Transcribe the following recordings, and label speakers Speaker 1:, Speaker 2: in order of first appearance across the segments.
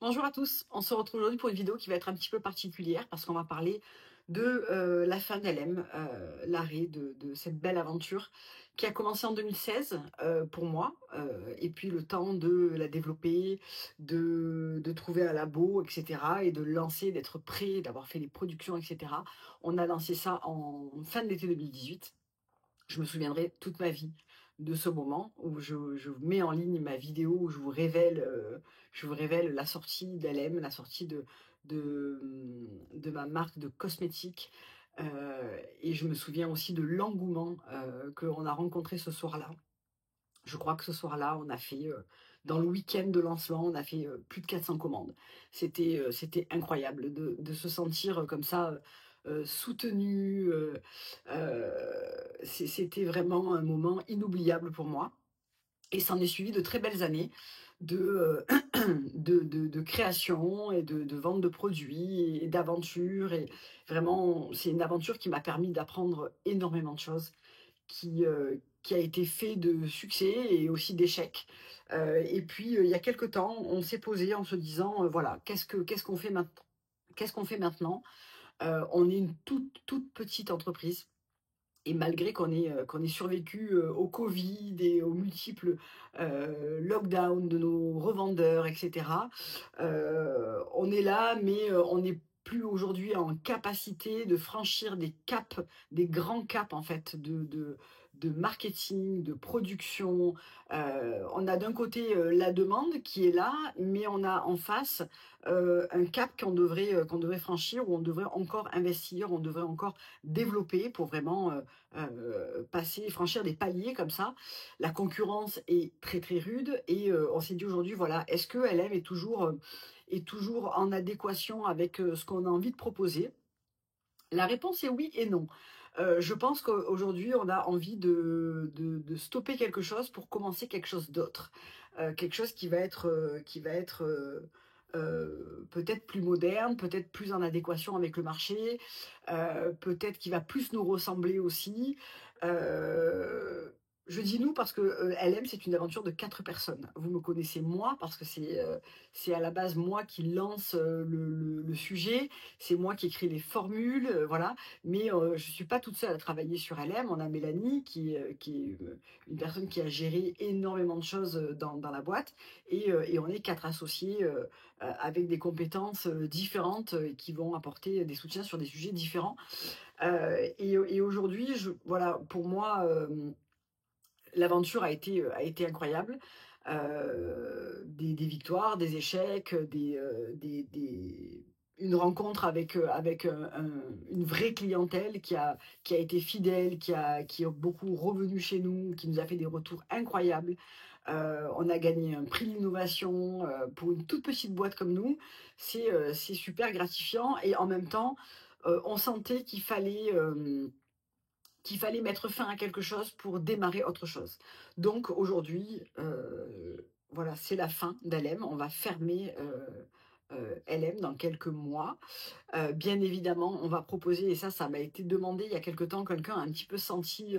Speaker 1: Bonjour à tous, on se retrouve aujourd'hui pour une vidéo qui va être un petit peu particulière parce qu'on va parler de la fin d'LM, l'arrêt de cette belle aventure qui a commencé en 2016 pour moi, et puis le temps de la développer, de trouver un labo, etc. et de lancer, d'être prêt, d'avoir fait les productions, etc. On a lancé ça en fin de l'été 2018. Je me souviendrai toute ma vie de ce moment où je mets en ligne ma vidéo où je vous révèle la sortie d'LM, la sortie de ma marque de cosmétiques. Et je me souviens aussi de l'engouement qu'on a rencontré ce soir-là. Je crois que ce soir-là, on a fait, dans le week-end de lancement, on a fait plus de 400 commandes. C'était incroyable de se sentir comme ça, soutenu. C'était vraiment un moment inoubliable pour moi. Et s'en est suivi de très belles années de, de création et de vente de produits et d'aventures. Et vraiment, c'est une aventure qui m'a permis d'apprendre énormément de choses qui a été fait de succès et aussi d'échecs. Et puis, il y a quelque temps, on s'est posé en se disant, voilà, qu'est-ce qu'on fait maintenant? Qu'est-ce qu'on fait maintenant? On est une toute petite entreprise. Et malgré qu'on ait survécu au Covid et aux multiples lockdowns de nos revendeurs, etc., on est là, mais on n'est plus aujourd'hui en capacité de franchir des caps, des grands caps en fait de marketing, de production. On a d'un côté la demande qui est là, mais on a en face un cap qu'on devrait franchir, où on devrait encore investir, on devrait encore développer pour vraiment passer, franchir des paliers comme ça. La concurrence est très très rude et on s'est dit aujourd'hui, voilà, est-ce que LM est toujours en adéquation avec ce qu'on a envie de proposer? La réponse est oui et non. Je pense qu'aujourd'hui, on a envie de stopper quelque chose pour commencer quelque chose d'autre. Quelque chose qui va être peut-être plus moderne, peut-être plus en adéquation avec le marché, peut-être qui va plus nous ressembler aussi. Euh, je dis nous parce que LM, c'est une aventure de 4 personnes. Vous me connaissez moi parce que c'est à la base moi qui lance le sujet, c'est moi qui écris les formules, voilà. Mais je suis pas toute seule à travailler sur LM. On a Mélanie qui est une personne qui a géré énormément de choses dans la boîte et on est 4 associés avec des compétences différentes qui vont apporter des soutiens sur des sujets différents. Et aujourd'hui, voilà, pour moi, l'aventure a été incroyable. Des victoires, des échecs, une rencontre avec, une vraie clientèle qui a été fidèle, qui est beaucoup revenu chez nous, qui nous a fait des retours incroyables. On a gagné un prix d'innovation pour une toute petite boîte comme nous. C'est super gratifiant et en même temps, on sentait qu'il fallait mettre fin à quelque chose pour démarrer autre chose. Donc aujourd'hui, voilà, c'est la fin d'LM. On va fermer LM dans quelques mois. Bien évidemment, on va proposer, et ça m'a été demandé il y a quelque temps, quelqu'un a un petit peu senti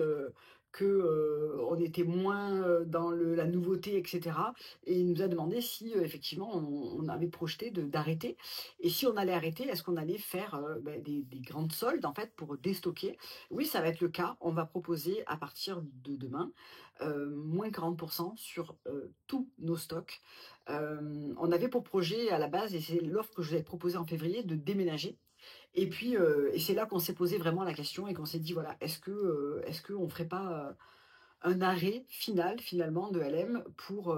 Speaker 1: que on était moins dans la nouveauté, etc. Et il nous a demandé si effectivement on avait projeté d'arrêter. Et si on allait arrêter, est-ce qu'on allait faire des grandes soldes en fait pour déstocker? Oui, ça va être le cas. On va proposer à partir de demain moins 40% sur tous nos stocks. On avait pour projet à la base, et c'est l'offre que je vous avais proposée en février, de déménager. Et puis, et c'est là qu'on s'est posé vraiment la question et qu'on s'est dit, voilà, est-ce qu'on ferait pas un arrêt final, finalement, de LM pour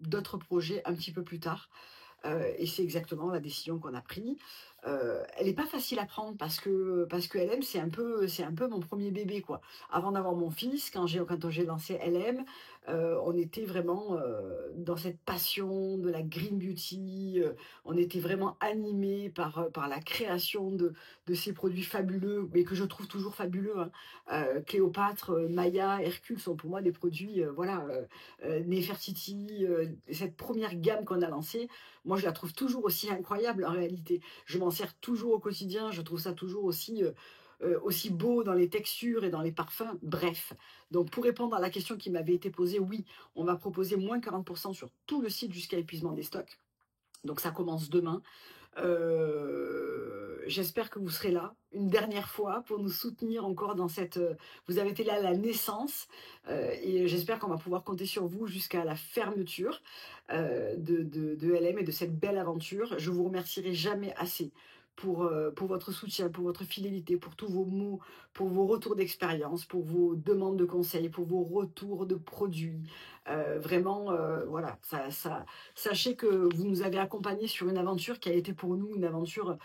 Speaker 1: d'autres projets un petit peu plus tard? Et c'est exactement la décision qu'on a prise. Elle n'est pas facile à prendre parce que LM c'est un peu mon premier bébé quoi. Avant d'avoir mon fils, quand j'ai lancé LM, on était vraiment dans cette passion de la green beauty. On était vraiment animé par la création de ces produits fabuleux, mais que je trouve toujours fabuleux, hein. Cléopâtre, Maya, Hercule sont pour moi des produits, voilà, Nefertiti, cette première gamme qu'on a lancée. Moi, je la trouve toujours aussi incroyable en réalité. Je m'en sers toujours au quotidien. Je trouve ça toujours aussi beau dans les textures et dans les parfums. Bref. Donc, pour répondre à la question qui m'avait été posée, oui, on va proposer moins 40% sur tout le site jusqu'à épuisement des stocks. Donc ça commence demain. J'espère que vous serez là une dernière fois pour nous soutenir encore dans cette, vous avez été là à la naissance, et j'espère qu'on va pouvoir compter sur vous jusqu'à la fermeture, de LM et de cette belle aventure. Je vous remercierai jamais assez pour votre soutien, pour votre fidélité, pour tous vos mots, pour vos retours d'expérience, pour vos demandes de conseils, pour vos retours de produits. Vraiment, voilà, sachez que vous nous avez accompagnés sur une aventure qui a été pour nous une aventure,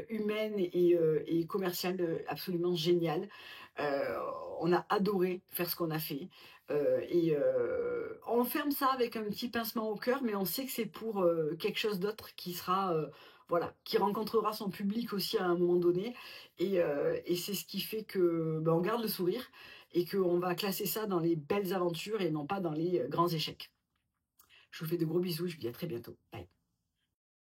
Speaker 1: humaine et commerciale, absolument géniale. Heu, on a adoré faire ce qu'on a fait, on ferme ça avec un petit pincement au cœur, mais on sait que c'est pour, quelque chose d'autre qui sera, voilà, qui rencontrera son public aussi à un moment donné, et c'est ce qui fait que, on garde le sourire et qu'on va classer ça dans les belles aventures et non pas dans les, grands échecs. Je vous fais de gros bisous, je vous dis à très bientôt. Bye.